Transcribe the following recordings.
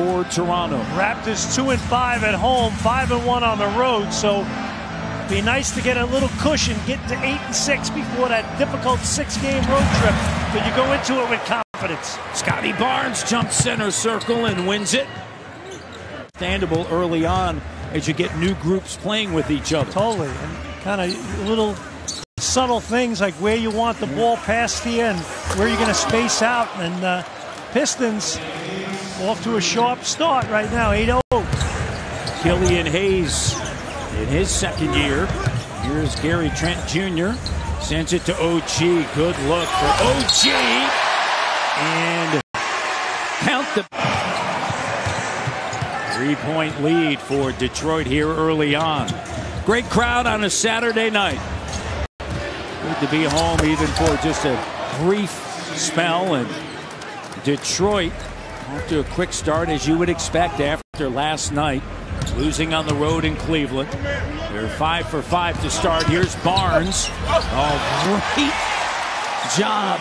for Toronto. Raptors 2-5 at home, 5-1 on the road. So it'd be nice to get a little cushion, get to 8-6 before that difficult 6-game road trip. But you go into it with confidence. Scotty Barnes jumps center circle and wins it. Understandable early on as you get new groups playing with each other. Totally, and kind of little subtle things like where you want the ball passed to you and where you're going to space out. And Pistons off to a sharp start right now, 8-0. Killian Hayes in his second year. Here's Gary Trent Jr. Sends it to OG. Good look for OG. And count the 3-point lead for Detroit here early on. Great crowd on a Saturday night. Good to be home even for just a brief spell. And Detroit off to a quick start as you would expect after last night, losing on the road in Cleveland. They're 5 for 5 to start. Here's Barnes. Oh, great job.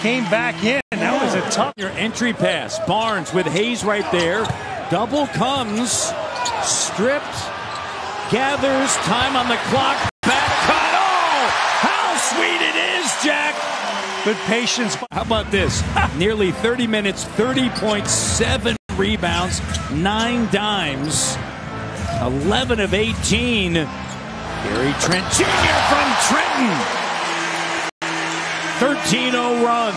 Came back in. That was a tough entry pass. Barnes with Hayes right there. Double comes. Stripped. Gathers. Time on the clock. Back cut. Oh, how sweet it is, Jack. Good patience. How about this? Nearly 30 minutes, 30.7 rebounds, 9 dimes, 11 of 18. Gary Trent Jr. from Trenton. 13-0 run.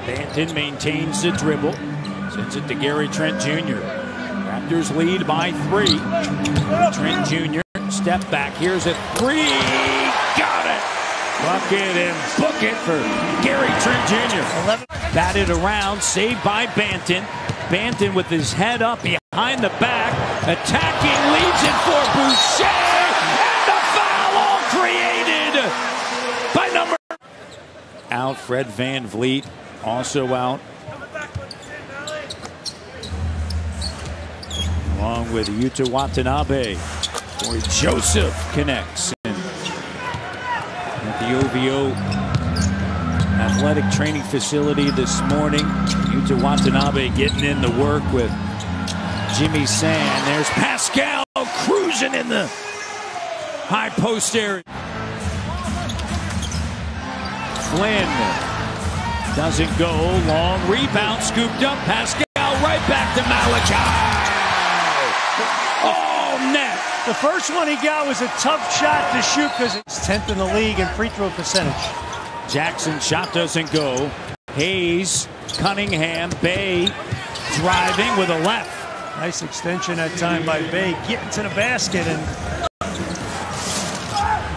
Banton maintains the dribble. Sends it to Gary Trent Jr. Raptors lead by 3. Trent Jr. step back. Here's a 3. Got it. Bucket and book it for Gary Trent Jr. Batted around, saved by Banton. Banton with his head up behind the back. Attacking, leaves it for Boucher. And the foul all created by number. Out, Fred VanVleet also out. Along with Yuta Watanabe. Corey Joseph connects. At the OVO athletic training facility this morning. Yuta Watanabe getting in the work with Jimmy Sand. There's Pascal cruising in the high post area. Flynn doesn't go. Long rebound scooped up. Pascal right back to Malachi. Oh, net. The first one he got was a tough shot to shoot because it's 10th in the league in free throw percentage. Jackson shot doesn't go. Hayes, Cunningham, Bay driving with a left. Nice extension that time by Bay, getting to the basket. And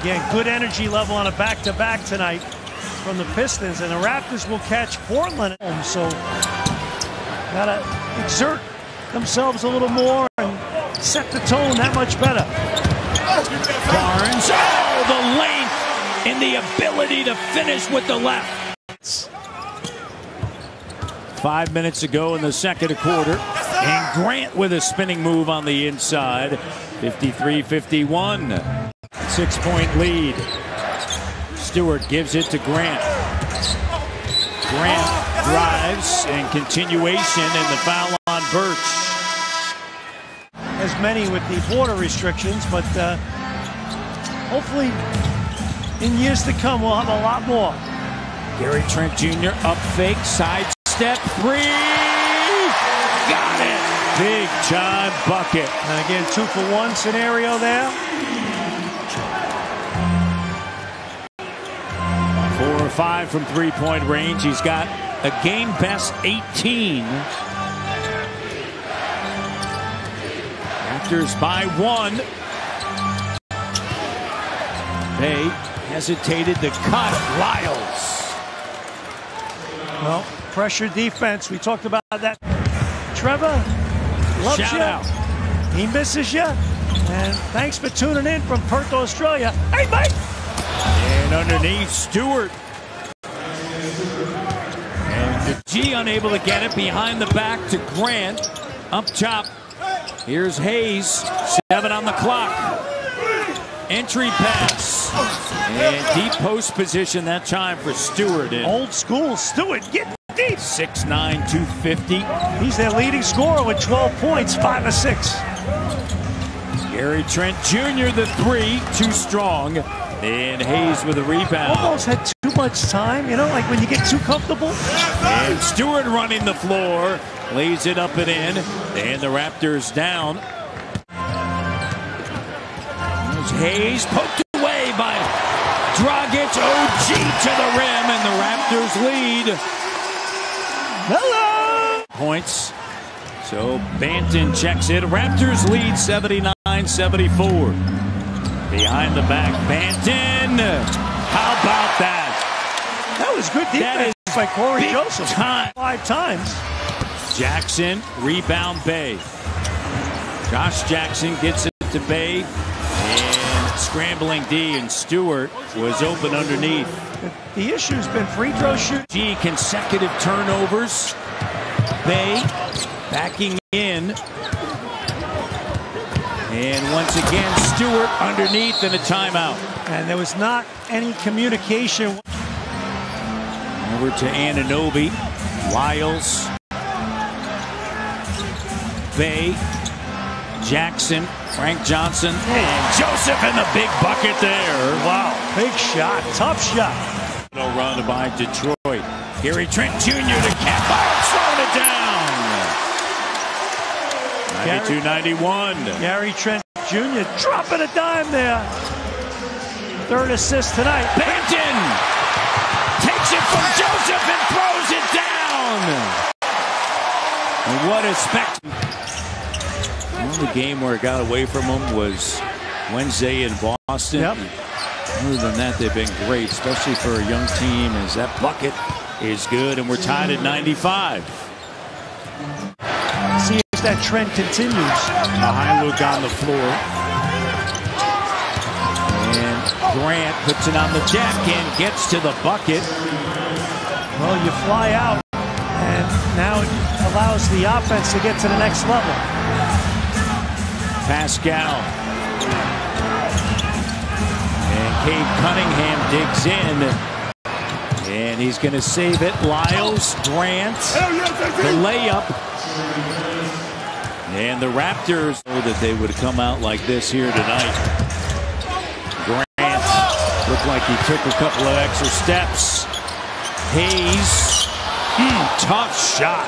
again, good energy level on a back-to-back tonight from the Pistons. And the Raptors will catch Portland at home. So gotta exert themselves a little more and set the tone that much better. Barnes, oh, the length and the ability to finish with the left. 5 minutes ago in the second quarter, and Grant with a spinning move on the inside. 53-51. 6-point lead. Stewart gives it to Grant. Grant drives and continuation, and the foul on Birch. As many with the border restrictions, but hopefully in years to come we'll have a lot more. Gary Trent Jr. up fake, side step 3. Got it. Big John bucket. And again, 2-for-1 scenario there. 4 or 5 from three-point range. He's got a game best 18. Raptors by 1. Bay hesitated to cut. Lyles. Well, pressure defense. We talked about that. Trevor loves you. Out. He misses you. And thanks for tuning in from Perth, Australia. Hey, mate! And underneath, Stewart. And the G unable to get it behind the back to Grant. Up top. Here's Hayes. 7 on the clock. Entry pass. And deep post position that time for Stewart. Old school Stewart getting Deep. 6'9", 250. He's their leading scorer with 12 points, 5 of 6. Gary Trent Jr., the three, too strong. And Hayes with a rebound. Almost had too much time, you know, like when you get too comfortable. And Stewart running the floor, lays it up and in, and the Raptors down. There's Hayes poked away by Dragic. OG to the rim, and the Raptors lead. Hello! Points. So Banton checks it. Raptors lead 79-74. Behind the back, Banton. How about that? That was good defense by Corey Joseph. Time. 5 times. Jackson, rebound Bay. Josh Jackson gets it to Bay. And scrambling D, and Stewart was open underneath. The issue's been free throw shoot. G, consecutive turnovers. Bay backing in. And once again, Stewart underneath and a timeout. And there was not any communication. Over to Anunoby. Lyles. Bay. Jackson. Frank Johnson. And Joseph in the big bucket there. Wow, big shot, tough shot. No run by Detroit. Gary Trent Jr. to cap out, throwing it down. 92-91. Gary Trent Jr. dropping a dime there. 3rd assist tonight. Banton takes it from Joseph and throws it down. And what a spectacle. The only game where it got away from them was Wednesday in Boston. Yep. Other than that, they've been great, especially for a young team, as that bucket is good, and we're tied at 95. See if that trend continues. A high look on the floor. And Grant puts it on the deck and gets to the bucket. Well, you fly out, and now it allows the offense to get to the next level. Pascal. And Cade Cunningham digs in. And he's going to save it. Lyles, Grant, the layup. And the Raptors know that they would come out like this here tonight. Grant looked like he took a couple of extra steps. Hayes, tough shot.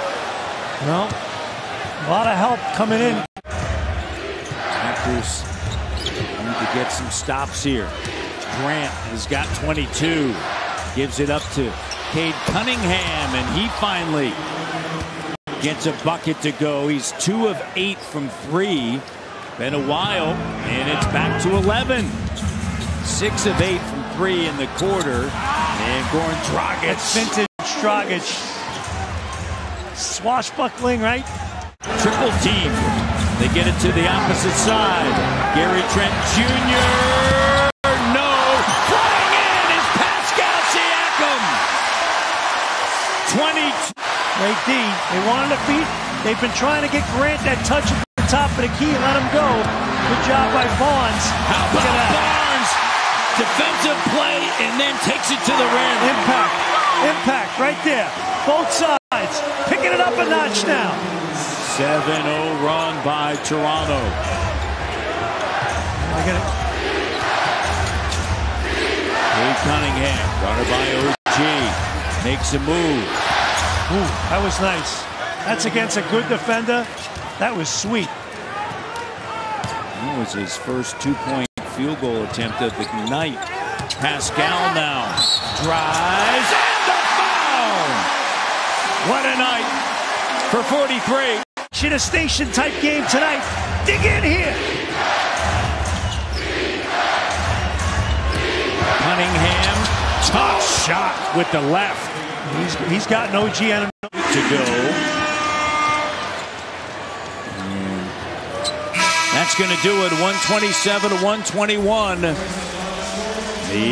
Well, a lot of help coming in. Raptors need to get some stops here. Grant has got 22. Gives it up to Cade Cunningham, and he finally gets a bucket to go. He's 2 of 8 from 3. Been a while, and it's back to 11. 6 of 8 from 3 in the quarter. And Goran Dragic. Vintage Dragic. Swashbuckling, right? Triple team. They get it to the opposite side. Gary Trent Jr. No. Flying in is Pascal Siakam. 22. Great D. They wanted to beat. They've been trying to get Grant that touch at the top of the key and let him go. Good job by Barnes. How about Barnes? Defensive play and then takes it to the rim. Impact. Impact right there. Both sides. Picking it up a notch now. 7-0 run by Toronto. Cade Cunningham, guarded by OG. Makes a move. Ooh, that was nice. That's against a good defender. That was sweet. That was his first 2-point field goal attempt of the night. Pascal now drives, and the foul! What a night for 43. Shit, a station type game tonight. Dig in here. Cunningham, tough shot with the left. He's got an OG and to go. And that's going to do it. 127-121.